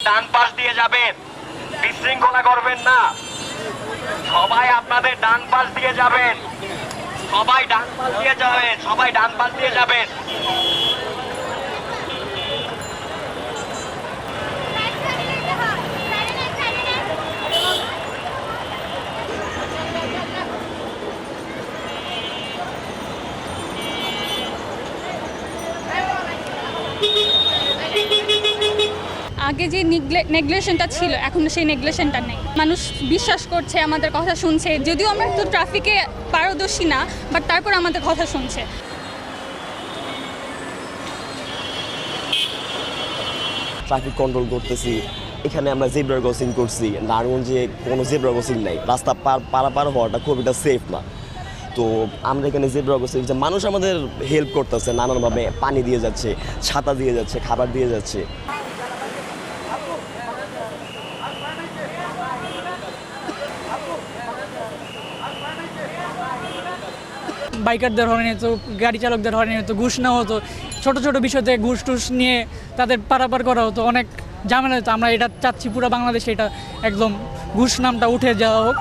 ডান পাশ দিয়ে যাবেন, বিশৃঙ্খলা করবেন না। সবাই আপনাদের ডান পাশ দিয়ে যাবেন, সবাই ডান পাশ দিয়ে যাবেন, সবাই ডান পাশ দিয়ে যাবেন। আগে যে নেগলেশনটা ছিল এখন সেই নেগলেশনটা নেই। মানুষ বিশ্বাস করছে, আমাদের কথা শুনছে, যদিও আমরা একটু ট্রাফিকে পারদর্শী না, বাট তারপর আমাদের কথা শুনছে। ট্রাফিক কন্ট্রোল করতেছি, এখানে আমরা জেব্রা ক্রসিং করছি, নারায়ণগঞ্জে কোনো জেব্রা ক্রসিং নাই, রাস্তা পারাপার হওয়াটা খুব একটা সেফ না। তো আমরা এখানে জেব্রা ক্রসিং, যে মানুষ আমাদের হেল্প করতেছে নানানভাবে, পানি দিয়ে যাচ্ছে, ছাতা দিয়ে যাচ্ছে, খাবার দিয়ে যাচ্ছে। বাইকারদের হয়নি তো, গাড়ি চালকদের হয়নি তো, ঘুষ নেওয়া হতো, ছোটো ছোটো বিষয়তে ঘুষ টুস নিয়ে তাদের পারাপার করা হতো, অনেক ঝামেলা হতো। আমরা এটা চাচ্ছি পুরো বাংলাদেশে এটা একদম ঘুষ নামটা উঠে যাওয়া হোক।